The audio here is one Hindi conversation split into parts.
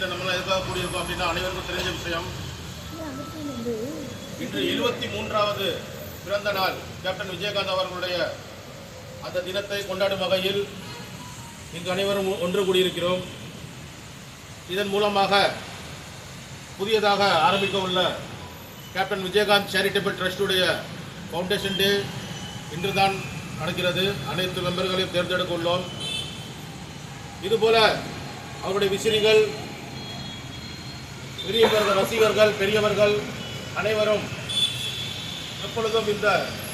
இன்று நம்மளாம் எதுக்காக கூடியிருக்கோம் அப்படின்னா அனைவருக்கும் தெரிஞ்ச விஷயம். இன்று 73வது பிறந்த நாள் கேப்டன் விஜயகாந்த் அவர்களுடைய அந்த தினத்தை கொண்டாடும் வகையில் இங்கு அனைவரும் ஒன்று கூடியிருக்கிறோம். இதன் மூலமாக புதியதாக ஆரம்பிக்க உள்ள கேப்டன் விஜயகாந்த் சேரிட்டபிள் ட்ரஸ்டுடைய ஃபவுண்டேஷன் டே இன்று தான் நடக்கிறது. அனைத்து மெம்பர்களையும் தேர்ந்தெடுக்க உள்ளோம். இதுபோல அவருடைய விசிறிகள், பெரியவர்கள், ரசிகர்கள், பெரியவர்கள் அனைவரும் எப்பொழுதும் இந்த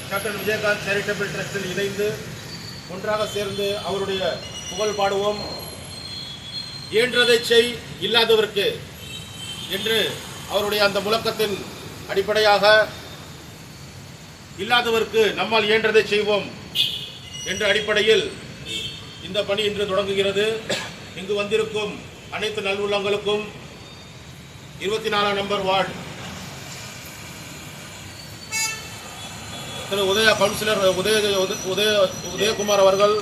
கேப்டன் விஜயகாந்த் சேரிட்டபிள் ட்ரஸ்டில் இணைந்து ஒன்றாக சேர்ந்து அவருடைய புகழ் பாடுவோம். இயன்றதை செய் இல்லாதவர்க்கு என்று அவருடைய அந்த முழக்கத்தின் அடிப்படையாக இல்லாதவர்க்கு நம்மால் இயன்றதை செய்வோம் என்ற அடிப்படையில் இந்த பணி இன்று தொடங்குகிறது. இங்கு வந்திருக்கும் அனைத்து நல்வுள்ளங்களுக்கும் 24 நம்பர் வார்டு திரு கவுன்சிலர் உதயகுமார் அவர்கள்,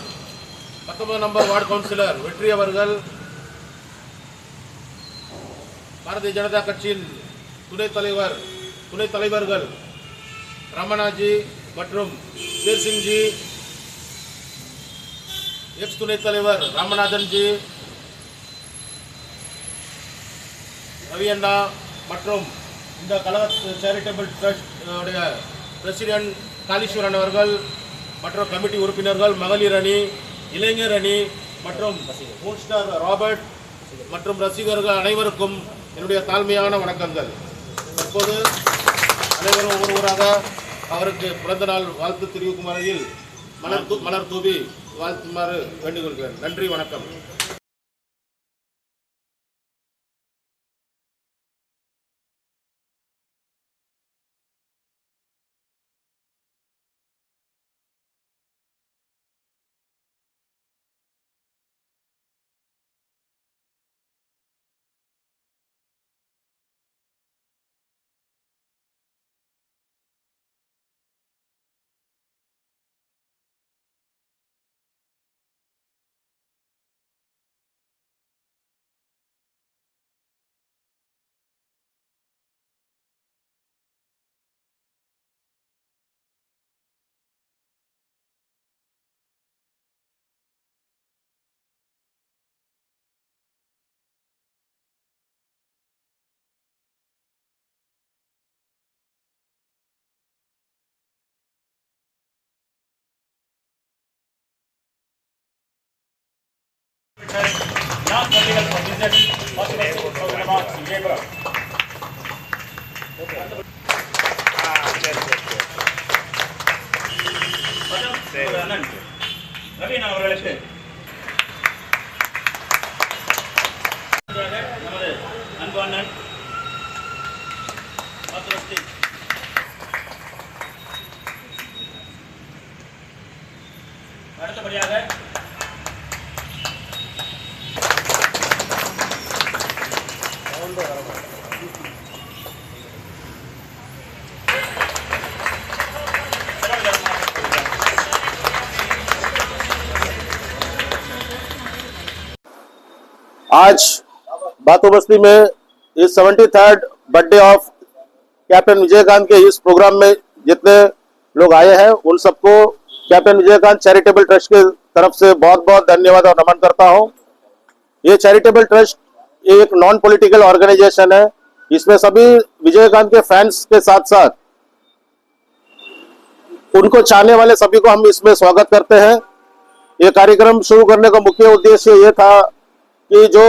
19 நம்பர் வார்டு கவுன்சிலர் வெற்றி அவர்கள், பாரதிய ஜனதா கட்சியின் துணைத் தலைவர்கள் ரமணாஜி மற்றும் சேர்சிங்ஜி, எக்ஸ் துணைத் தலைவர் ராமநாதன்ஜி, ரவி அண்ணா மற்றும் இந்த கழக சேரிட்டபிள் ட்ரஸ்ட் உடைய பிரசிடென்ட் காளீஸ்வரன் அவர்கள் மற்றும் கமிட்டி உறுப்பினர்கள், மகளிர் அணி, இளைஞர் அணி மற்றும் மூன் ஸ்டார் ராபர்ட் மற்றும் ரசிகர்கள் அனைவருக்கும் என்னுடைய தாழ்மையான வணக்கங்கள். தற்போது அனைவரும் ஒவ்வொருவராக அவருக்கு பிறந்த நாள் வாழ்த்து தெரிவிக்கும் வகையில் மலர் தூவி வாழ்த்துமாறு வேண்டுகொள்கிறேன். நன்றி, வணக்கம். Non-political position, possible programs in labor. Ravi அவர்களுக்கு நமது அன்பு அண்ணன் அடுத்தபடியாக आज बातों बस्ती में इस 73rd birthday of captain Vijaykant के इस प्रोग्राम में जितने लोग आए हैं उन सबको कैप्टन विजयकांत चैरिटेबल ट्रस्ट के तरफ से बहुत बहुत धन्यवाद और नमन करता हूं। ये चैरिटेबल ट्रस्ट एक नॉन पॉलिटिकल ऑर्गेनाइजेशन है। इसमें सभी विजयकांत के फैंस के साथ साथ उनको चाहने वाले सभी को हम इसमें स्वागत करते हैं। ये कार्यक्रम शुरू करने का मुख्य उद्देश्य ये था कि जो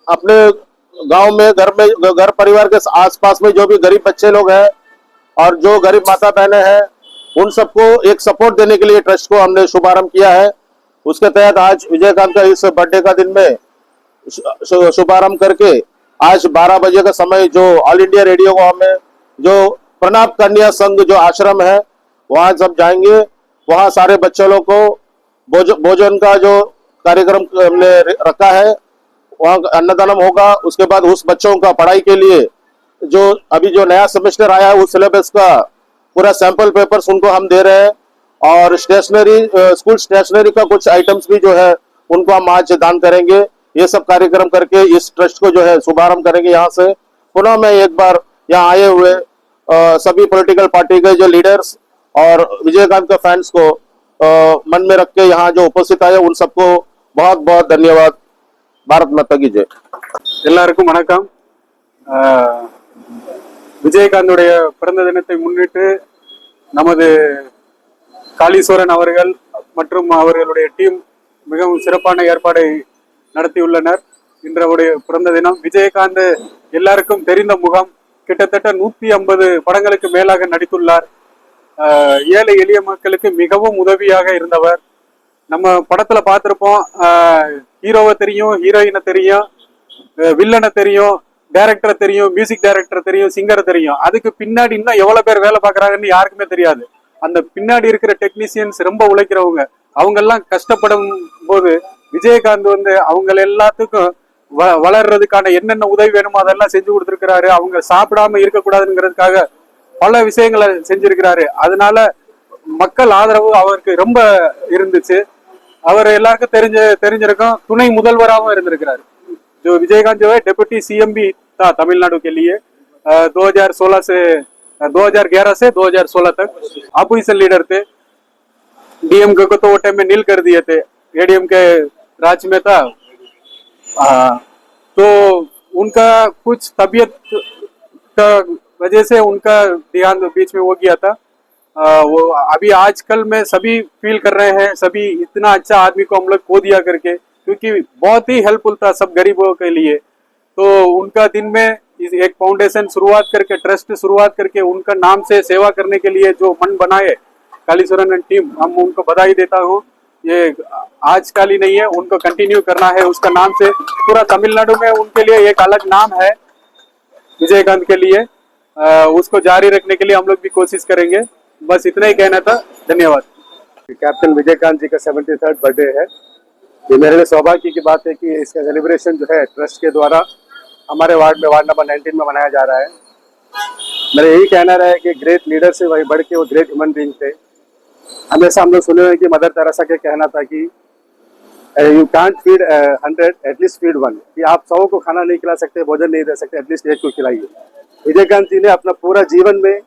अपने गांव में घर परिवार के आसपास में जो भी गरीब बच्चे लोग हैं और जो गरीब माता बहनें हैं उन सबको एक सपोर्ट देने के लिए ट्रस्ट को हमने शुभारंभ किया है। उसके तहत आज विजयकांत का इस बर्थडे का दिन में शुभारंभ करके आज 12 बजे का समय जो ऑल इंडिया रेडियो को हमें जो प्रणाम कन्या संघ जो आश्रम है वहां सब जाएंगे। वहां सारे बच्चों लोग को भोजन का जो कार्यक्रम हमने रखा है वहाँ अन्नदानम होगा। उसके बाद उस बच्चों का पढ़ाई के लिए जो अभी जो नया सेमेस्टर आया है उस सिलेबस का पूरा सैंपल पेपर्स उनको हम दे रहे हैं और स्टेशनरी स्कूल स्टेशनरी का कुछ आइटम्स भी जो है उनको हम आज दान करेंगे। ये सब कार्यक्रम करके इस ट्रस्ट को जो है शुभारंभ करेंगे। यहाँ से पुनः मैं एक बार यहाँ आए हुए सभी पॉलिटिकल पार्टी के जो लीडर्स और विजयकांत के फैंस को मन में रख के यहाँ जो उपस्थित आए उन सबको बहुत बहुत धन्यवाद। भारत माता की जय। எல்லாருக்கும் வணக்கம். விஜயகாந்துடைய பிறந்த தினத்தை முன்னிட்டு நமது காளீஸ்வரன் அவர்கள் மற்றும் அவர்களுடைய டீம் மிகவும் சிறப்பான ஏற்பாடை நடத்தியுள்ளனர். இன்றைய பிறந்த தினம். விஜயகாந்த் எல்லாருக்கும் தெரிந்த முகம். கிட்டத்தட்ட 150 படங்களுக்கு மேலாக நடித்துள்ளார். ஏழை எளிய மக்களுக்கு மிகவும் உதவியாக இருந்தவர். நம்ம படத்துல பார்த்திருப்போம். ஹீரோவை தெரியும், ஹீரோயினை தெரியும், வில்லனை தெரியும், டைரக்டரை தெரியும், மியூசிக் டைரக்டரை தெரியும், சிங்கரை தெரியும். அதுக்கு பின்னாடி இன்னும் எவ்வளவு பேர் வேலை பார்க்கறாங்கன்னு யாருக்குமே தெரியாது. அந்த பின்னாடி இருக்கிற டெக்னீசியன்ஸ் ரொம்ப உழைக்கிறவங்க. அவங்க எல்லாம் கஷ்டப்படும் போது விஜயகாந்த் அவங்க எல்லாத்துக்கும் வளர்றதுக்கான என்னென்ன உதவி வேணுமோ அதெல்லாம் செஞ்சு கொடுத்துருக்கிறாரு. அவங்க சாப்பிடாம இருக்கக்கூடாதுங்கிறதுக்காக பல விஷயங்களை செஞ்சிருக்கிறாரு. அதனால மக்கள் ஆதரவு அவருக்கு ரொம்ப இருந்துச்சு. அவர் எல்லாருக்கும் தெரிஞ்சிருக்கும். துணை முதல்வராகவும் இருந்திருக்கிறாரு. जो विजयकांत जो है डिप्टी सीएम भी था तमिलनाडु के लिए 2011 से 2016 तक अपोजिशन लीडर थे। डीएमके को तो वो टाइम में नील कर दिए थे, एडीएम के राज में था। तो उनका कुछ तबीयत का वजह से उनका देहांत बीच में हो गया था। वो अभी आजकल में सभी फील कर रहे हैं, सभी इतना अच्छा आदमी को हम लोग खो दिया करके, क्योंकि बहुत ही हेल्पफुल था सब गरीबों के लिए। तो उनका दिन में एक फाउंडेशन शुरुआत करके, ट्रस्ट शुरुआत करके उनका नाम से सेवा करने के लिए जो मन बनाए कालीस्वरन टीम, हम उनको बधाई देता हूँ। ये आज काली नहीं है, उनको कंटिन्यू करना है उसका नाम से। पूरा तमिलनाडु में उनके लिए एक अलग नाम है विजयकांत के लिए। उसको जारी रखने के लिए हम लोग भी कोशिश करेंगे। बस इतना ही कहना था। धन्यवाद। कैप्टन विजयकांत जी का 73rd बर्थडे है। ये मेरे लिए सौभाग्य की बात है कि इसका सेलिब्रेशन जो है ट्रस्ट के द्वारा हमारे वार्ड नंबर 19 में मनाया जा रहा है। मेरा यही कहना रहा है कि ग्रेट लीडर से वही बढ़ के वो ग्रेट ह्यूमन बीइंग थे। हमेशा हम लोग सुने हुए कि मदर तेरेसा का कहना था कि you can't feed 100 at least feed 1, कि आप 100 को खाना नहीं खिला सकते, भोजन नहीं दे सकते, एटलीस्ट एक को खिलाइए। विजयकांत जी ने अपना पूरा जीवन में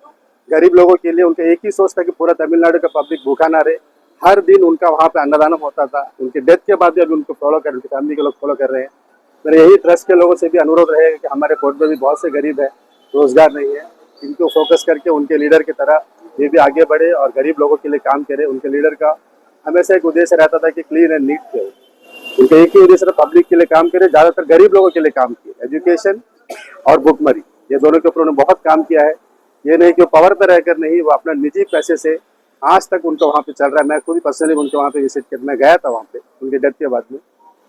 गरीब लोगों के लिए, उनका एक ही सोच था कि पूरा तमिलनाडु का पब्लिक भूखा ना रहे। हर दिन उनका वहाँ पे अन्नदानम होता था। उनके डेथ के बाद भी अभी उनको फॉलो कर, उनकी फैमिली के लोग फॉलो कर रहे हैं। मेरे यही ट्रस्ट के लोगों से भी अनुरोध रहेगा कि हमारे कोर्ट में भी बहुत से गरीब है, रोजगार नहीं है, इनको फोकस करके उनके लीडर की तरह ये भी आगे बढ़े और गरीब लोगों के लिए काम करे। उनके लीडर का हमेशा एक उद्देश्य रहता था कि क्लीन एंड नीट थे। उनका एक ही उद्देश्य पब्लिक के लिए काम करे, ज्यादातर गरीब लोगों के लिए काम किए। एजुकेशन और भुखमरी, ये दोनों के ऊपर उन्होंने बहुत काम किया है। ये नहीं कि वो पावर पर रहकर नहीं, वो अपना निजी पैसे से आज तक उनका वहाँ पे चल रहा है। मैं खुद ही पर्सनली उनके वहाँ पे विजिट करने गया था वहाँ पे उनके डेथ के बाद में।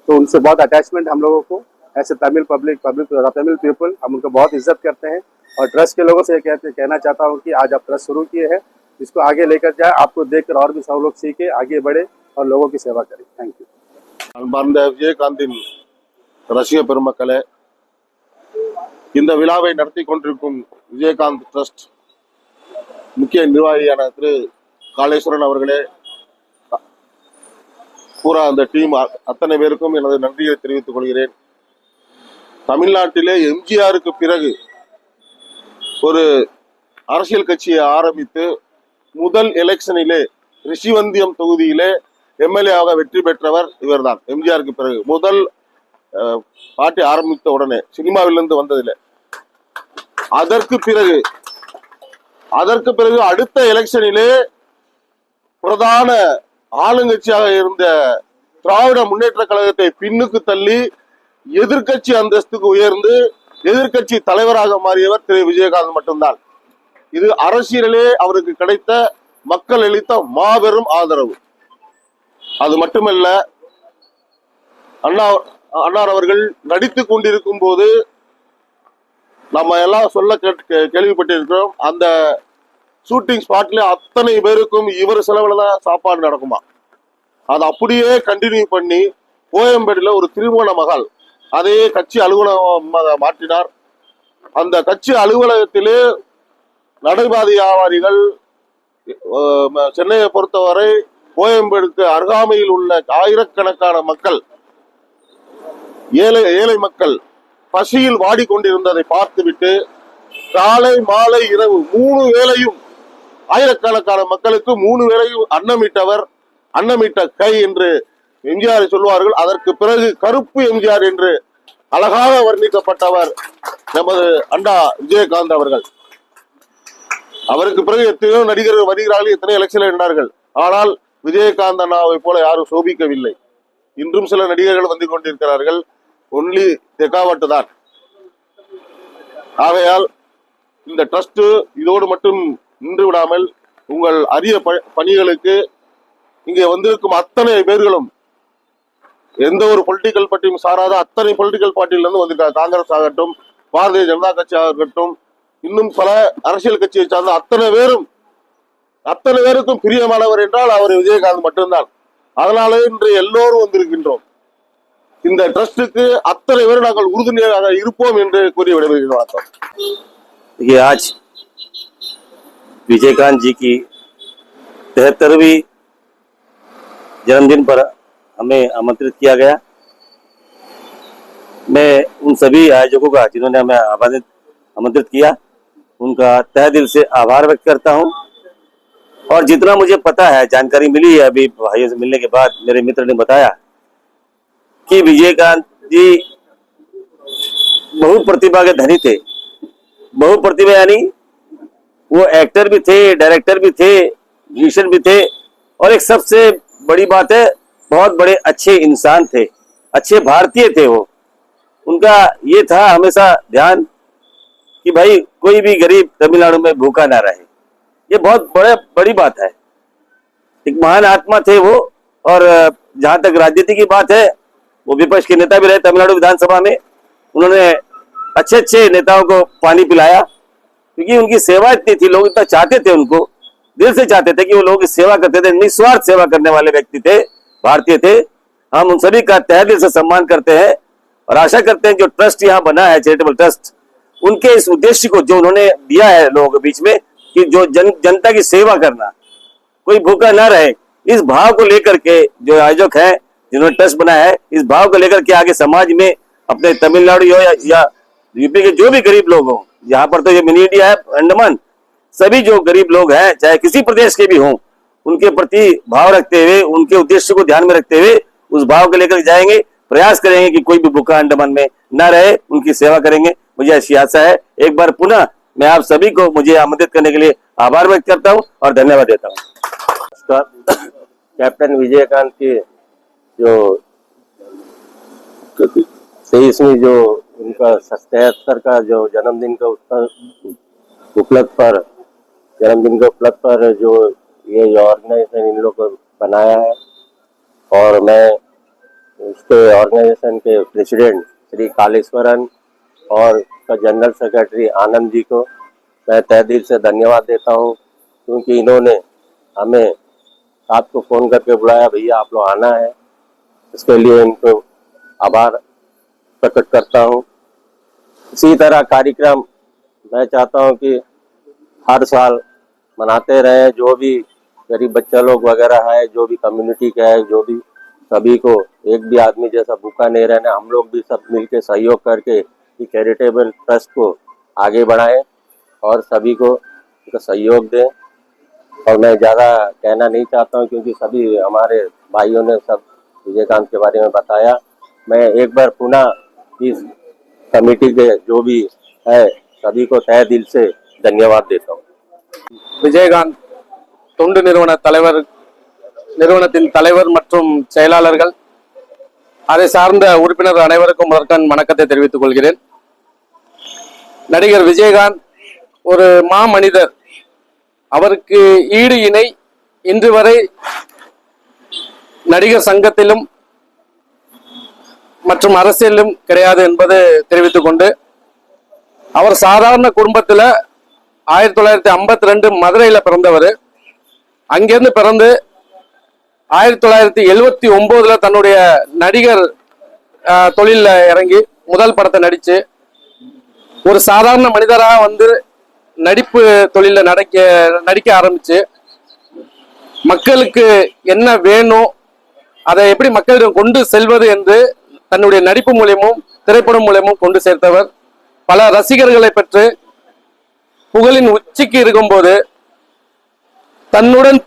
तो उनसे बहुत अटैचमेंट हम लोगों को, ऐसे तमिल तमिल पीपल, हम उनको बहुत इज्जत करते हैं। और ट्रस्ट के लोगों से कहना चाहता हूँ कि आज आप ट्रस्ट शुरू किए हैं, इसको आगे लेकर जाए। आपको देखकर और भी सब लोग सीखे, आगे बढ़े और लोगों की सेवा करें। Thank you. அன்பார்ந்த விஜயகாந்தின் ரசிக பெருமக்களே, இந்த விழாவை நடத்தி கொண்டிருக்கும் விஜயகாந்த் ட்ரஸ்ட் முக்கிய நிர்வாகியான திரு காளீஸ்வரன் அவர்களே, பூரா அந்த டீம் அத்தனை பேருக்கும் எனது நன்றியை தெரிவித்துக் கொள்கிறேன். தமிழ்நாட்டிலே எம்ஜிஆருக்கு பிறகு ஒரு அரசியல் கட்சியை ஆரம்பித்து முதல் எலெக்ஷனிலே ரிஷிவந்தியம் தொகுதியிலே எம்எல்ஏவாக வெற்றி பெற்றவர் இவர்தான். எம்ஜிஆருக்கு பிறகு முதல் பார்ட்டி ஆரம்பித்த உடனே, சினிமாவிலிருந்து வந்ததில்லை. அதற்கு பிறகு அடுத்த எலெக்ஷனிலே பிரதான ஆளுங்கட்சியாக இருந்த திராவிட முன்னேற்ற கழகத்தை பின்னுக்கு தள்ளி எதிர்கட்சி அந்தஸ்துக்கு உயர்ந்து எதிர்கட்சி தலைவராக மாறியவர் திரு விஜயகாந்த் மட்டும்தான். இது அரசியலிலே அவருக்கு கிடைத்த மக்கள் அளித்த மாபெரும் ஆதரவு. அது மட்டுமல்ல, அன்னார் அவர்கள் நடித்துக் கொண்டிருக்கும் போது நம்ம எல்லாம் சொல்ல கேள்விப்பட்டிருக்கிறோம், அந்த ஷூட்டிங் ஸ்பாட்ல அத்தனை பேருக்கும் இவர் செலவுல தான் சாப்பாடு நடக்குமா. அதை அப்படியே கண்டினியூ பண்ணி கோயம்பேடுல ஒரு திருமண மகள் அதையே கட்சி அலுவலகமாக மாற்றினார். அந்த கட்சி அலுவலகத்திலே நடைபாதை வியாபாரிகள், சென்னையை பொறுத்தவரை கோயம்பேடுக்கு அருகாமையில் உள்ள ஆயிரக்கணக்கான மக்கள் ஏழை மக்கள் பசியில் வாடிக்கொண்டிருந்ததை பார்த்துவிட்டு காலை மாலை இரவு 3 வேளையும் ஆயிரக்கணக்கான மக்களுக்கு 3 வேளையும் அன்னமிட்ட கை என்று எம்ஜிஆரை சொல்வார்கள். அதற்கு பிறகு கருப்பு எம்ஜிஆர் என்று அழகாக வர்ணிக்கப்பட்டவர் நமது அண்ணா விஜயகாந்த் அவர்கள். அவருக்கு பிறகு எத்தனையோ நடிகர்கள் வருகிறார்கள், எத்தனையோ எலெக்ஷன் என்றார்கள். ஆனால் விஜயகாந்த் அண்ணாவை போல யாரும் சோபிக்கவில்லை. இன்றும் சில நடிகர்கள் வந்து கொண்டிருக்கிறார்கள், ஒன்லி தெக்காவட்டு தான். ஆகையால் இந்த ட்ரஸ்ட் இதோடு மட்டும் நின்று விடாமல் உங்கள் அரிய பணிகளுக்கு இங்கே வந்திருக்கும் அத்தனை பேர்களும் எந்த ஒரு பொலிட்டிக்கல் பார்ட்டியும் சாராத அத்தனை பொலிட்டிக்கல் பார்ட்டியிலிருந்து வந்திருக்காங்க. காங்கிரஸ் ஆகட்டும், பாரதிய ஜனதா கட்சி ஆகட்டும், இன்னும் பல அரசியல் கட்சியை சார்ந்த அத்தனை பேருக்கும் பிரியமானவர் என்றால் அவர் விஜயகாந்த் மட்டும்தான். அதனாலே இன்று எல்லோரும் வந்திருக்கின்றோம். இந்த ட்ரஸ்டுக்கு அத்தனை பேரும் நாங்கள் உறுதுணையாக இருப்போம் என்று கூறி விடைபெறுகிறோம். ये आज विजयकांत जी की 73वीं जन्मदिन पर हमें आमंत्रित किया गया। मैं उन सभी आयोजकों का जिन्होंने हमें आमंत्रित किया उनका तहे दिल से आभार व्यक्त करता हूं। और जितना मुझे पता है, जानकारी मिली है अभी भाइयों से मिलने के बाद, मेरे मित्र ने बताया कि विजयकांत जी बहुत प्रतिभा के धनी थे। बहुत प्रतिभा यानी वो एक्टर भी थे, डायरेक्टर भी थे, म्यूजिशियन भी थे, और एक सबसे बड़ी बात है बहुत बड़े अच्छे इंसान थे, अच्छे भारतीय थे वो। उनका ये था हमेशा ध्यान कि भाई कोई भी गरीब तमिलनाडु में भूखा ना रहे। ये बहुत बड़ी बात है। एक महान आत्मा थे वो। और जहां तक राजनीति की बात है, वो विपक्ष के नेता भी रहे तमिलनाडु विधानसभा में। उन्होंने अच्छे नेताओं को पानी पिलाया, क्योंकि उनकी सेवा इतनी थी, लोग इतना चाहते थे, उनको दिल से चाहते थे कि वो लोग सेवा करते थे, निस्वार्थ सेवा करने वाले व्यक्ति थे, भारतीय थे। हम उन सभी का तहे दिल से सम्मान करते हैं और आशा करते हैं जो ट्रस्ट यहाँ बना है, चैरिटेबल ट्रस्ट, उनके इस उद्देश्य को जो उन्होंने दिया है लोगों के बीच में कि जो जनता की सेवा करना, कोई भूखा ना रहे, इस भाव को लेकर के जो आयोजक है, जिन्होंने ट्रस्ट बनाया है, इस भाव को लेकर के आगे समाज में अपने तमिलनाडु हो या यूपी के जो भी गरीब लोग हों, यहाँ पर तो ये मिनी इंडिया है, अंडमान, सभी जो गरीब लोग हैं चाहे किसी प्रदेश के भी हों, उनके प्रति भाव रखते हुए, उनके उद्देश्य को ध्यान में रखते हुए उस भाव को लेकर जाएंगे, प्रयास करेंगे कि कोई भी भूखा अंडमान में न रहे, उनकी सेवा करेंगे। मुझे ऐसी आशा है। एक बार पुनः मैं आप सभी को मुझे आमंत्रित करने के लिए आभार व्यक्त करता हूँ और धन्यवाद देता हूँ। कैप्टन विजयकांत की जो 23वीं जो उनका 77 का जो जन्मदिन का उपलक्ष्य पर जो ये ऑर्गेनाइजेशन इन लोग को बनाया है, और मैं इसके ऑर्गेनाइजेशन के प्रेसिडेंट श्री कालेश्वरन और जनरल सेक्रेटरी आनंद जी को मैं तहे दिल से धन्यवाद देता हूँ, क्योंकि इन्होंने हमें आपको फ़ोन करके बुलाया, भैया आप लोग आना है। इसके लिए इनको आभार प्रकट करता हूँ। इसी तरह कार्यक्रम मैं चाहता हूँ कि हर साल मनाते रहे। जो भी गरीब बच्चा लोग वगैरह है, जो भी कम्युनिटी का है, जो भी सभी को एक भी आदमी जैसा भूखा नहीं रहना, हम लोग भी सब मिलके सहयोग करके चैरिटेबल ट्रस्ट को आगे बढ़ाएं और सभी को उनका सहयोग दें। और मैं ज़्यादा कहना नहीं चाहता हूँ, क्योंकि सभी हमारे भाइयों ने सब विजयकांत के बारे में बताया। मैं एक बार पुनः इस कमेटी के जो भी है सभी को तहे दिल से धन्यवाद देता हूँ। விஜயகாந்த் தொண்டு நிறுவனத்தின் தலைவர் மற்றும் செயலாளர்கள், அதை சார்ந்த உறுப்பினர் அனைவருக்கும் முதற்கண் வணக்கத்தை தெரிவித்துக் கொள்கிறேன். நடிகர் விஜயகாந்த் ஒரு மாமனிதர். அவருக்கு ஈடு இணை இன்று வரை நடிகர் சங்கத்திலும் மற்றும் அரசியலிலும் கிடையாது என்பது தெரிவித்துக் கொண்டு, அவர் சாதாரண குடும்பத்தில் 1952 மதுரையில் பிறந்தவர். அங்கிருந்து பிறந்து 1979 தன்னுடைய நடிகர் தொழிலில் இறங்கி முதல் படத்தை நடிச்சு ஒரு சாதாரண மனிதராக வந்து நடிப்பு தொழிலில் நடிக்க ஆரம்பிச்சு, மக்களுக்கு என்ன வேணும், அதை எப்படி மக்களிடம் கொண்டு செல்வது என்று தன்னுடைய நடிப்பு மூலியமும் திரைப்படம் மூலியமும் கொண்டு சேர்த்தவர். பல ரசிகர்களை பெற்று புகழின் உச்சிக்கு இருக்கும்போது தன்னுடன்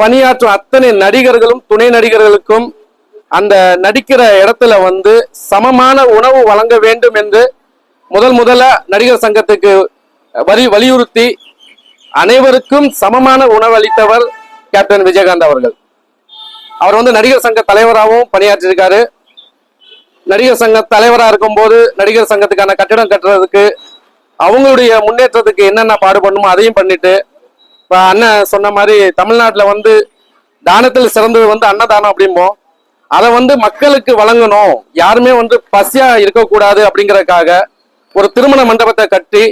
பணியாற்றும் அத்தனை நடிகர்களும் துணை நடிகர்களுக்கும் அந்த நடிக்கிற இடத்துல வந்து சமமான உணவு வழங்க வேண்டும் என்று முதல்ல நடிகர் சங்கத்துக்கு வலியுறுத்தி அனைவருக்கும் சமமான உணவு அளித்தவர் கேப்டன் விஜயகாந்த் அவர்கள். அவர் வந்து நடிகர் சங்க தலைவராகவும் பணியாற்றிருக்காரு. நடிகர் சங்க தலைவராக இருக்கும்போது நடிகர் சங்கத்துக்கான கட்டிடம் கட்டுறதுக்கு அவங்களுடைய முன்னேற்றத்துக்கு என்னென்ன பாடுபடணுமோ அதையும் பண்ணிட்டு, இப்போ அண்ணன் சொன்ன மாதிரி தமிழ்நாட்டில் வந்து தானத்தில் சிறந்தது வந்து அன்னதானம் அப்படிம்போம். அதை வந்து மக்களுக்கு வழங்கணும், யாருமே வந்து பசியா இருக்கக்கூடாது அப்படிங்கறதுக்காக ஒரு திருமண மண்டபத்தை கட்டி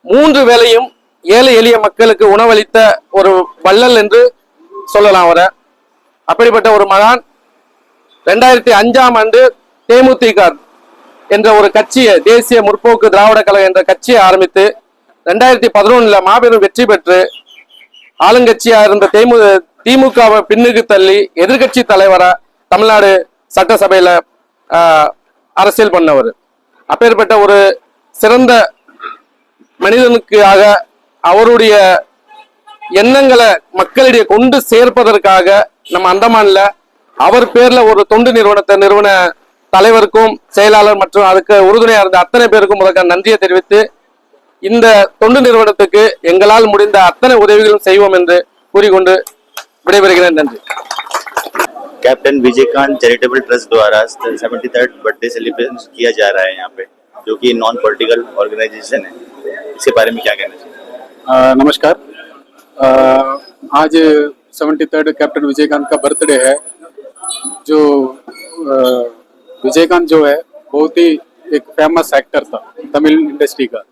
3 வேளையும் ஏழை எளிய மக்களுக்கு உணவளித்த ஒரு வள்ளல் என்று சொல்லலாம் அவரை. அப்படிப்பட்ட ஒரு மகான் 2005ஆம் ஆண்டு தேமுதிக என்ற ஒரு கட்சியை, தேசிய முற்போக்கு திராவிட கழகம் என்ற கட்சியை ஆரம்பித்து 2011 மாபெரும் வெற்றி பெற்று ஆளுங்கட்சியா இருந்த திமுகவை பின்னுக்கு தள்ளி எதிர்கட்சி தலைவரா தமிழ்நாடு சட்டசபையில அரசியல் பண்ணவர். அப்பேற்பட்ட ஒரு சிறந்த மனிதனுக்காக அவருடைய எண்ணங்களை மக்களிடையே கொண்டு சேர்ப்பதற்காக நம்ம அந்தமான்ல அவர் பேர்ல ஒரு தொண்டு நிறுவனத்தை நிறுவன தலைவருக்கும் செயலாளர் மற்றும் அதுக்கு உறுதுணையா இருந்த அத்தனை பேருக்கும் முதற்க நன்றியை தெரிவித்து இந்த தொண்டு நிறுவனத்துக்கு எங்களால் முடிந்த அத்தனை உதவிகளும் செய்வோம் என்று கூறிக்கொண்டு விடைபெறுகிறேன். நன்றி. कैप्टन विजयकांत चैरिटेबल ट्रस्ट द्वारा 73rd बर्थडे सेलिब्रेशन किया जा रहा है यहाँ पे, जो कि नॉन पॉलिटिकल ऑर्गेनाइजेशन है. इसके बारे में क्या कहना चाहिए? नमस्कार. आज 73rd कैप्टन विजयकांत का बर्थडे है. जो विजयकांत जो है बहुत ही एक फेमस एक्टर था तमिल इंडस्ट्री का.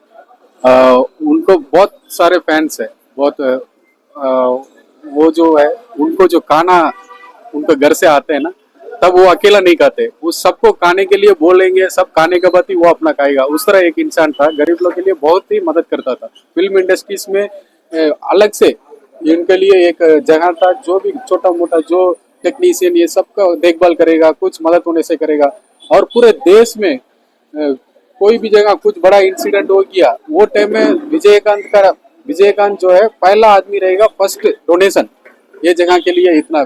उनको बहुत सारे फैंस है. बहुत वो जो है उनको जो खाना उनके घर से आते हैं ना, तब वो अकेला नहीं खाते, वो सबको खाने के लिए बोलेंगे, सब खाने के बाद ही वो अपना खाएगा. उस तरह एक इंसान था. गरीब लोग के लिए बहुत ही मदद करता था. फिल्म इंडस्ट्रीज में अलग से इनके लिए एक जगह था. जो भी छोटा मोटा जो टेक्नीशियन ये सबका देखभाल करेगा, कुछ मदद होने से करेगा. और पूरे देश में कोई भी जगह कुछ बड़ा इंसिडेंट हो गया, वो टाइम में विजयकांत जो है पहला आदमी रहेगा. फर्स्ट डोनेशन ये जगह के लिए इतना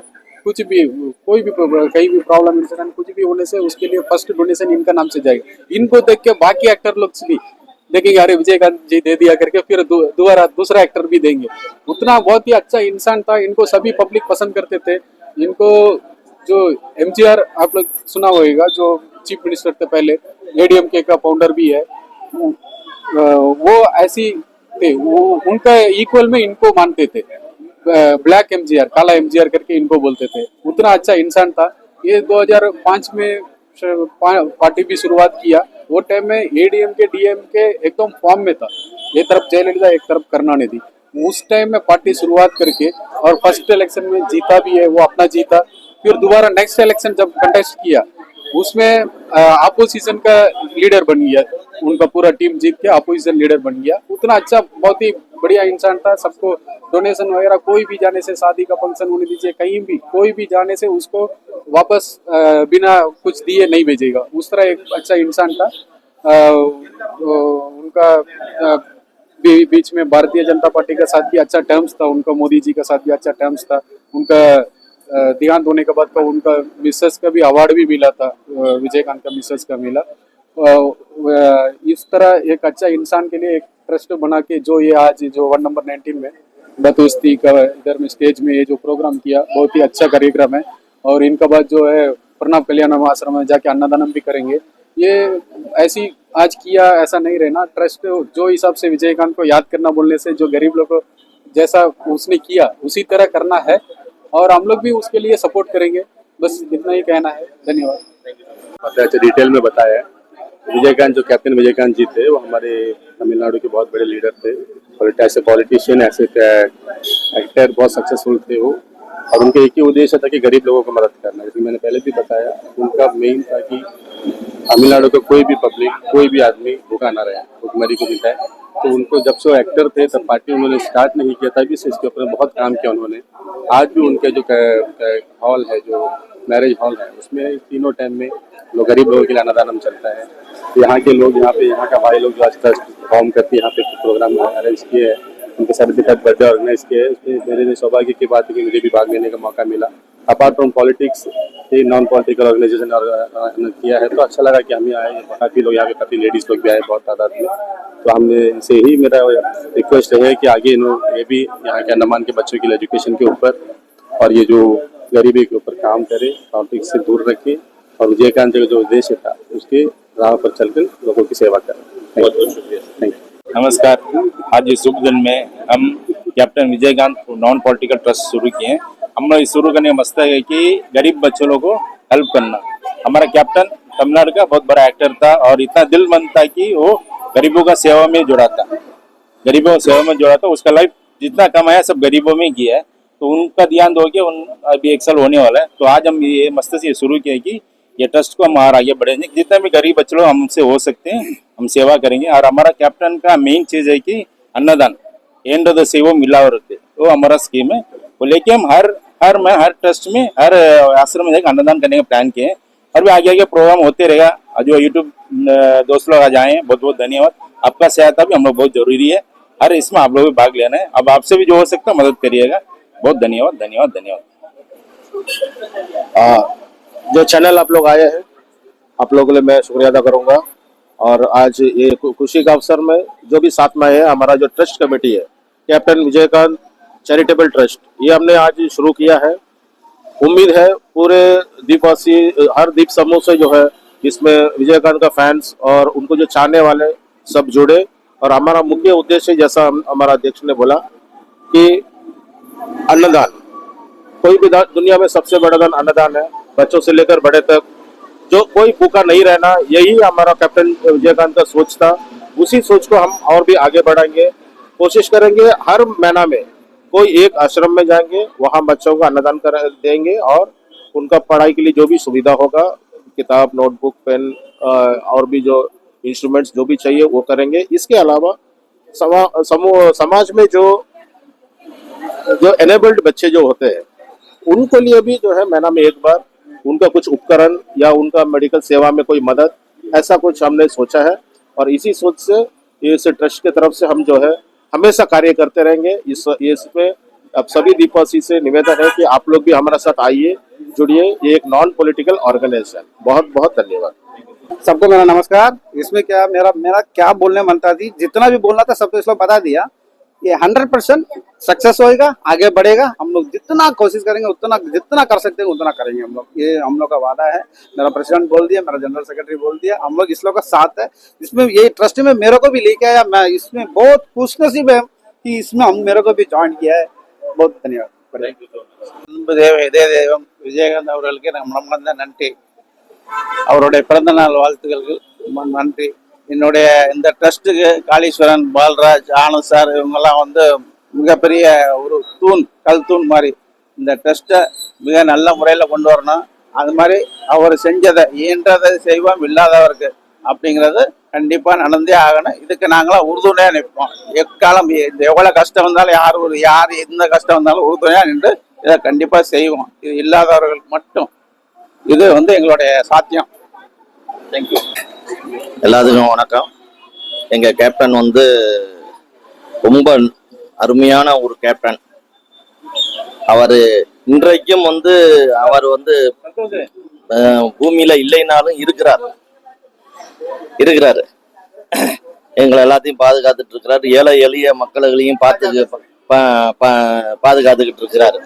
कुछ भी कोई भी कहीं भी प्रॉब्लम इंसिडेंट कुछ भी होने से उसके लिए फर्स्ट डोनेशन इनका नाम से जाएगा. इनको देख के बाकी एक्टर लोग भी देखेंगे, अरे विजयकांत जी दे दिया करके, फिर दोबारा दूसरा एक्टर भी देंगे. उतना बहुत ही अच्छा इंसान था. इनको सभी पब्लिक पसंद करते थे. इनको जो MGR आप लोग सुना होगा, जो चीफ मिनिस्टर थे पहले, ADMK का फाउंडर भी है, वो ऐसी थे. वो उनका इक्वल में इनको मानते थे. ब्लैक MGR, काला MGR करके इनको बोलते थे. उतना अच्छा इंसान था. ये 2005 में पार्टी भी शुरुआत किया. वो टाइम में ADMK DMK एकदम फॉर्म में था. एक तरफ जयललिता एक तरफ करुणानिधि. उस टाइम में पार्टी शुरुआत करके और फर्स्ट इलेक्शन में जीता भी है, वो अपना जीता. फिर दोबारा नेक्स्ट इलेक्शन जब कंटेस्ट किया उसमें अपोजिशन का लीडर बन गया. उनका पूरा टीम जीत के अपोजिशन लीडर बन गया. उतना अच्छा बहुत ही बढ़िया इंसान था. सबको डोनेशन वगैरह कोई भी जाने से, शादी का फंक्शन होने दीजिए, कहीं भी कोई भी जाने से उसको वापस बिना कुछ दिए नहीं भेजेगा. उस तरह एक अच्छा इंसान था. उनका बीच में भारतीय जनता पार्टी के साथ भी अच्छा टर्म्स था. उनका मोदी जी के साथ भी अच्छा टर्म्स था. उनका देहांत होने के बाद का उनका मिसेस का भी अवार्ड भी मिला था. विजयकांत का मिसेस का मिला. इस तरह एक अच्छा इंसान के लिए एक ट्रस्ट बना के जो ये आज जो 1 नंबर 19 में बतौस्ती का इधर में स्टेज में ये जो प्रोग्राम किया, बहुत ही अच्छा कार्यक्रम है. और इनका बाद जो है प्रणव कल्याणम आश्रम में जाके अन्नदानम भी करेंगे. ये ऐसी आज किया ऐसा नहीं रहना. ट्रस्ट जो हिसाब से विजयकांत को याद करना बोलने से जो गरीब लोग को जैसा उसने किया उसी तरह करना है. और हम लोग भी उसके लिए सपोर्ट करेंगे. बस इतना ही कहना है. धन्यवाद. अच्छा डिटेल में बताया. विजयकांत जो कैप्टन विजयकांत जी थे वो हमारे तमिलनाडु के बहुत बड़े लीडर थे. और ऐसे पॉलिटिशियन, ऐसे एक्टर बहुत सक्सेसफुल थे वो. और उनका एक ही उद्देश्य था कि गरीब लोगों को मदद करना. जैसे मैंने पहले भी बताया, उनका मेन था कि तमिलनाडु का कोई भी पब्लिक, कोई भी आदमी भूखा ना रहे, भूखमरी को मिटाए. तो उनको जब से वो एक्टर थे तब पार्टी उन्होंने स्टार्ट नहीं किया था, भी इसके ऊपर बहुत काम किया उन्होंने. आज भी उनके जो हॉल है, जो मैरिज हॉल है, उसमें तीनों टाइम में लोग गरीब लोगों के लिए अन्नदान चलता है। यहाँ के लोग, यहाँ पे यहाँ का भाई लोग जो आज ट्रस्ट फॉर्म करके यहाँ पे प्रोग्राम अरेंज किए हैं, उनके 75th बर्थडे ऑर्गेनाइज किए है। उसमें मेरे लिए सौभाग्य की बात है कि मुझे भी भाग लेने का मौका मिला। अपार्ट फ्रॉम पॉलिटिक्स, ये नॉन पॉलिटिकल ऑर्गेनाइजेशन किया है, तो अच्छा लगा कि हम आए। काफ़ी लोग यहाँ पे, काफ़ी लेडीज लोग भी आए बहुत तादाद में। तो हमने इनसे ही, मेरा रिक्वेस्ट है कि आगे इन्होंने ये भी यहाँ के अंडमान के बच्चों के एजुकेशन के ऊपर और ये जो गरीबी के ऊपर काम करे, पॉलिटिक्स से दूर रखे और विजयकांत जी का जो उद्देश्य था उसके राह पर चलकर लोगों की सेवा करें। बहुत बहुत शुक्रिया, थैंक यू। नमस्कार। आज इस शुभ दिन में हम captain Vijayakanth non political trust शुरू किए हैं। हम लोग शुरू करने का मकसद है कि गरीब बच्चों लोगों को हेल्प करना। हमारा कैप्टन तमिलनाडु का बहुत बड़ा एक्टर था और इतना दिलमंद था कि वो गरीबों का सेवा में जुड़ा था, गरीबों का सेवा में जुड़ा था। उसका लाइफ जितना कमाया सब गरीबों में किया है, तो उनका ध्यान दो के अभी 1 साल होने वाला है। तो आज हम ये मकसद से शुरू किया कि ये ट्रस्ट को हम और आगे बढ़ेंगे, जितना भी गरीब बच्चे लोग हमसे हो सकते हैं हम सेवा करेंगे। और हमारा कैप्टन का मेन चीज है कि अन्नदान, एंड ऑफ द सेवा मिलावरते, वो हमारा स्कीम है। वो लेके हम हर ट्रस्ट में, हर आश्रम में अन्नदान करने का प्लान किए हैं और भी आगे प्रोग्राम होते रहेगा। जो यूट्यूब दोस्त लोग आ जाए, बहुत बहुत धन्यवाद। आपका सहायता भी हम लोग बहुत जरूरी है, हर इसमें आप लोग भी भाग लेना है। अब आपसे भी जो हो सकता है मदद करिएगा। बहुत धन्यवाद धन्यवाद धन्यवाद। जो चैनल आप लोग आए हैं, आप लोगों के लिए मैं शुक्रिया अदा करूंगा। और आज ये खुशी का अवसर में जो भी साथ में है, हमारा जो ट्रस्ट कमेटी है कैप्टन विजयकांत चैरिटेबल ट्रस्ट, ये हमने आज शुरू किया है। उम्मीद है पूरे द्वीपवासी, हर द्वीप समूह से जो है इसमें विजयकांत का फैंस और उनको जो चाहने वाले सब जुड़े। और हमारा मुख्य उद्देश्य, जैसा हमारा अध्यक्ष ने बोला, कि अन्नदान, कोई भी दुनिया में सबसे बड़ा दान अन्नदान है। बच्चों से लेकर बड़े तक जो कोई भूखा नहीं रहना, यही हमारा कैप्टन विजयकांत का सोच था। उसी सोच को हम और भी आगे बढ़ाएंगे, कोशिश करेंगे। हर महीना में कोई एक आश्रम में जाएंगे, वहाँ बच्चों को अन्नदान कर देंगे और उनका पढ़ाई के लिए जो भी सुविधा होगा, किताब, नोटबुक, पेन और भी जो इंस्ट्रूमेंट्स जो भी चाहिए वो करेंगे। इसके अलावा समाज में जो एनेबल्ड बच्चे जो होते हैं, उनको लिए भी जो है महीना में एक बार उनका कुछ उपकरण या उनका मेडिकल सेवा में कोई मदद, ऐसा कुछ हमने सोचा है। और इसी सोच से इस ट्रस्ट के तरफ से हम जो है हमेशा कार्य करते रहेंगे। इसमें अब सभी द्वीपवासी से निवेदन है कि आप लोग भी हमारे साथ आइए, जुड़िए। ये एक नॉन पॉलिटिकल ऑर्गेनाइजेशन। बहुत बहुत धन्यवाद। सबको मेरा नमस्कार। इसमें क्या मेरा क्या बोलने मनता थी, जितना भी बोलना था सब तो इसमें बता दिया। ये 100% सक्सेस होएगा, आगे बढ़ेगा। हम लोग जितना कोशिश करेंगे, उतना जितना कर सकते हैं उतना करेंगे हम लोग। ये हम लोग का वादा है। मेरा प्रेसिडेंट बोल दिया, मेरा जनरल सेक्रेटरी बोल दिया, हम लोग इस लोग का साथ है। इसमें ये ट्रस्ट में मेरे को भी लेके आया, मैं इसमें बहुत खुशनसीब है कि इसमें हम मेरे को भी ज्वाइन किया है। बहुत धन्यवाद। விஜயகாந்த் அவர்களுக்கு நம்ம நன்றி. அவருடைய பிறந்த நாள் வாழ்த்துக்களுக்கு நன்றி. என்னுடைய இந்த ட்ரஸ்ட்டுக்கு காளீஸ்வரன், பால்ராஜ், ஆனந்த் சார் இவங்கெல்லாம் வந்து மிகப்பெரிய ஒரு கல் தூண் மாதிரி இந்த ட்ரஸ்ட்டை மிக நல்ல முறையில் கொண்டு வரணும். அது மாதிரி அவர் செஞ்சதை, இயன்றதை செய்வோம் இல்லாதவருக்கு அப்படிங்கிறது கண்டிப்பாக நடந்தே ஆகணும். இதுக்கு நாங்களாம் உறுதுணையாக நிற்போம். எக்காலம் எவ்வளோ கஷ்டம் வந்தாலும், யார் எந்த கஷ்டம் வந்தாலும் உறுதுணையாக நின்று இதை கண்டிப்பாக செய்வோம். இது இல்லாதவர்களுக்கு மட்டும் இது வந்து எங்களுடைய சாத்தியம். தேங்க்யூ. எல்லாத்துக்கும் வணக்கம். எங்க கேப்டன் வந்து ரொம்ப அருமையான ஒரு கேப்டன். அவர் இன்றைக்கும் வந்து அவர் வந்து பூமியில இல்லைனாலும் இருக்கிறாரு. எங்களை எல்லாத்தையும் பாதுகாத்துட்டு இருக்கிறாரு. ஏழை எளிய மக்களையும் பாதுகாத்துக்கிட்டு இருக்கிறாரு.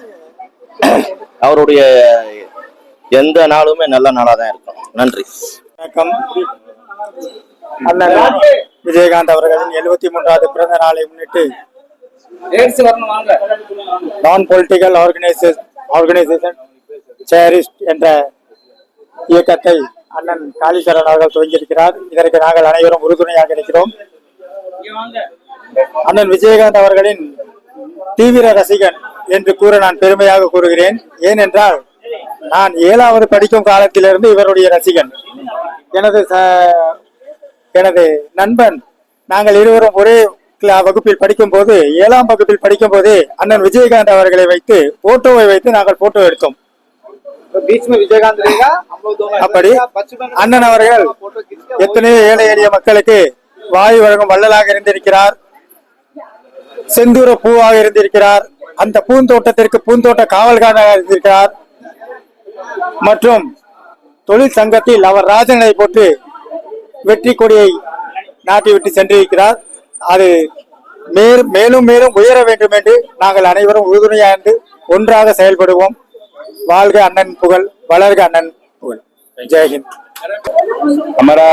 அவருடைய எந்த நாளுமே நல்ல நாளாக தான் இருக்கும். நன்றி. வணக்கம். அண்ணன் விஜயகாந்த் அவர்களின் 73வது பிறந்த நாளை முன்னிட்டு நான் பொலிட்டிக்கல் ஆர்கனைசேஷன் சேரிஸ்ட் என்ற இயக்கத்தை அண்ணன் காளீஸ்வரன் அவர்கள் துவங்கியிருக்கிறார். இதற்கு நாங்கள் அனைவரும் உறுதுணையாக இருக்கிறோம். அண்ணன் விஜயகாந்த் அவர்களின் தீவிர ரசிகன் என்று கூற நான் பெருமையாக கூறுகிறேன். ஏனென்றால் நான் 7வது படிக்கும் காலத்திலிருந்து இவருடைய ரசிகன். எனது நண்பன், நாங்கள் இருவரும் ஒரே வகுப்பில் படிக்கும் போது, 7ஆம் வகுப்பில் படிக்கும் போதே அண்ணன் விஜயகாந்த் அவர்களை வைத்து போட்டோவை வைத்து நாங்கள் போட்டோ எடுத்தோம். तो बीच में विजयकांत रहेगा, हम लोग दोनों அப்படி அண்ணன் அவர்கள் எத்தனையோ ஏழை எளிய மக்களுக்கு வாயு வழங்கும் வள்ளலாக இருந்திருக்கிறார், செந்தூர பூவாக இருந்திருக்கிறார், அந்த பூந்தோட்டத்திற்கு பூந்தோட்ட காவல்காரனாக இருந்திருக்கிறார் மற்றும் தொழில் சங்கத்தில் அவர் ராஜனை போட்டு வெற்றி கொடியை நாட்டி விட்டு சென்றிருக்கிறார். அது மேலும் மேலும் உயர வேண்டும் என்று நாங்கள் அனைவரும் உறுதுணையாண்டு ஒன்றாக செயல்படுவோம். வாழ்க அண்ணன் புகழ், வளர்க अண்ணன் புகழ். ஜெயஹிந்த். हमारा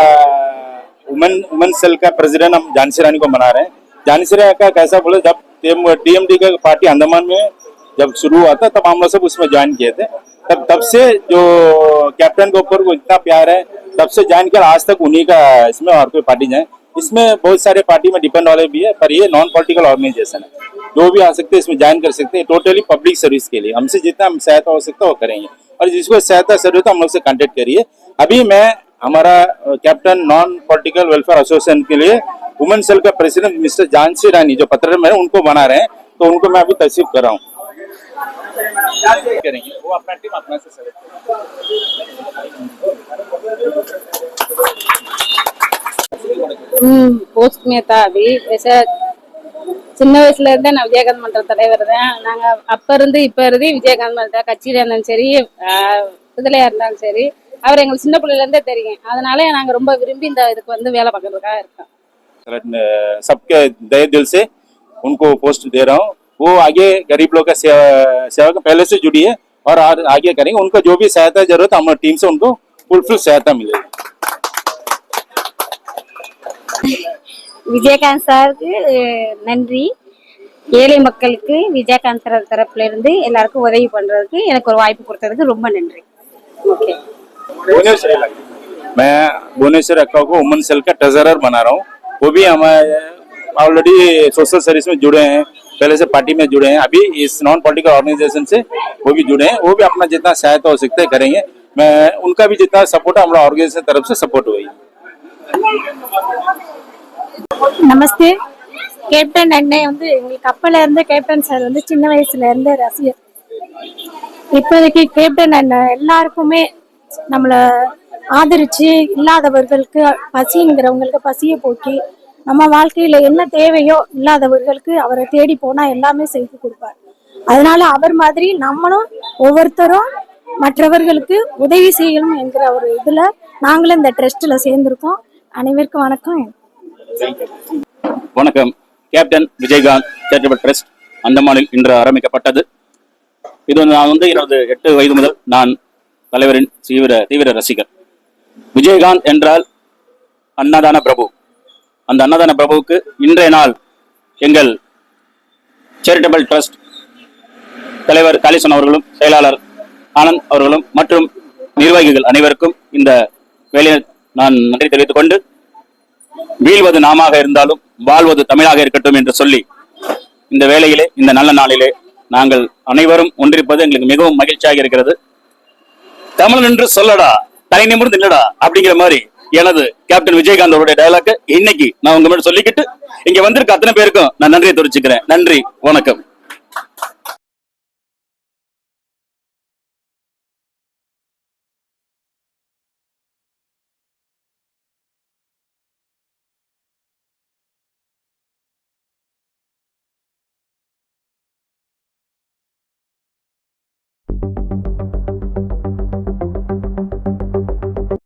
वुमेन सेल का प्रेसिडेंट हम जानसी रानी को मना रहे हैं। जानसी रानी का कैसा बोले, जब टीएमडी का पार्टी अंडमान में जब शुरू हुआ था तब हम लोग सब उसमें ज्वाइन किए थे। तब से जो कैप्टन के ऊपर इतना प्यार है, तब से ज्वाइन कर आज तक उन्हीं का इसमें और कोई पार्टी जाए। इसमें बहुत सारे पार्टी में डिपेंड वाले भी है, पर ये नॉन पॉलिटिकल ऑर्गेनाइजेशन है, जो भी आ सकते हैं इसमें ज्वाइन कर सकते हैं। टोटली पब्लिक सर्विस के लिए हमसे जितना हम सहायता हो सकता है वो करेंगे, और जिसको सहायता जरूरत है हम लोग से कांटेक्ट करिए। अभी मैं हमारा captain non political welfare association के लिए वुमेन सेल का प्रेसिडेंट मिस्टर जानसी रानी जो पत्र में उनको बना रहे हैं, तो उनको मैं अभी तस्वीर कर रहा हूँ। करेंगे वो अपना टीम अपना से सेलेक्ट போஸ்ட் மேத்தா அபி வैसे சின்ன வயசுல இருந்தே நான் விஜயகாந்த் மன்ற தலைவர் தான். நாங்க அப்ப இருந்து இப்ப இருந்து விஜயகாந்த் மன்ற கட்சியில இருந்தாலும் சரி, விடுதலையா இருந்தாலும் சரி, அவர் எங்களுக்கு சின்ன பிள்ளைல இருந்தே தெரியும். அதனால நாங்க ரொம்ப விரும்பி இந்த இதுக்கு வந்து வேலை பார்க்கறதுக்காக இருக்கோம். सबके दे दिल से उनको पोस्ट दे रहा हूँ। वो आगे गरीब लोग का सेवा का पहले से जुड़ी है और आगे करेंगे। उनको जो भी सहायता जरूरत है हमारी टीम से उनको फुल सहायता मिलेगी। விஜயகாந்த் சாருக்கு நன்றி. ஏழை மக்களுக்கு விஜயகாந்த் சார் தரப்புல இருந்து எல்லாருக்கும் உதவி பண்றதுக்கு எனக்கு ஒரு வாய்ப்பு கொடுத்ததுக்கு ரொம்ப நன்றி. ஓகே. मैं भुवनेश्वर अक्का को वुमेन सेल का ट्रेजरर बना रहा हूँ। वो भी हमारे ऑलरेडी सोशल सर्विस में जुड़े हैं, पहले से पार्टी में जुड़े हैं, अभी इस नॉन पॉलिटिकल ऑर्गेनाइजेशन से वो भी जुड़े हैं। वो भी अपना जितना सहायता हो सकता है करेंगे। मैं उनका भी जितना सपोर्ट है हमारा ऑर्गेनाइजेशन तरफ से सपोर्ट हुई। நமஸ்தே. கேப்டன் அண்ணன் வந்து எங்களுக்கு அப்பல இருந்து கேப்டன் சார் வந்து சின்ன வயசுல இருந்து ரசிகர். இப்போதைக்கு கேப்டன் அண்ணன் எல்லாருக்குமே நம்மள ஆதரிச்சு இல்லாதவர்களுக்கு பசிங்கிறவங்களுக்கு பசியை போக்கி நம்ம வாழ்க்கையில என்ன தேவையோ இல்லாதவர்களுக்கு அவரை தேடி போனா எல்லாமே செய்து கொடுப்பார். அதனால அவர் மாதிரி நம்மளும் ஒவ்வொருத்தரும் மற்றவர்களுக்கு உதவி செய்யணும் என்கிற ஒரு இதுல நாங்களும் இந்த ட்ரஸ்ட்ல சேர்ந்திருக்கோம். அனைவருக்கும் வணக்கம். வணக்கம். கேப்டன் விஜயகாந்த் சேரிட்டபிள் ட்ரஸ்ட் அந்தமானில் இன்று ஆரம்பிக்கப்பட்டது. இது நான் வந்து 8 வயது முதல் நான் தலைவரின் தீவிர ரசிகர். விஜயகாந்த் என்றால் அன்னதான பிரபு. அந்த அன்னதான பிரபுவுக்கு இன்றைய நாள் எங்கள் சேரிட்டபிள் ட்ரஸ்ட் தலைவர் காளிசன் அவர்களும் செயலாளர் ஆனந்த் அவர்களும் மற்றும் நிர்வாகிகள் அனைவருக்கும் இந்த வேலையை நான் நன்றி தெரிவித்துக் கொண்டு, வீழ்வது நாமாக இருந்தாலும் வாழ்வது தமிழாக இருக்கட்டும் என்று சொல்லி இந்த வேளையிலே இந்த நல்ல நாளிலே நாங்கள் அனைவரும் ஒன்றிருப்பது எங்களுக்கு மிகவும் மகிழ்ச்சியாக இருக்கிறது. தமிழன் என்று சொல்லடா, தலை நிமிர்ந்து இல்லடா அப்படிங்கிற மாதிரி எனது கேப்டன் விஜயகாந்த் அவருடைய டயலாக் இன்னைக்கு நான் உங்க முன்னாடி சொல்லிக்கிட்டு இங்க வந்திருக்க அத்தனை பேருக்கும் நான் நன்றியை தெரிவிச்சுக்கிறேன். நன்றி, வணக்கம்.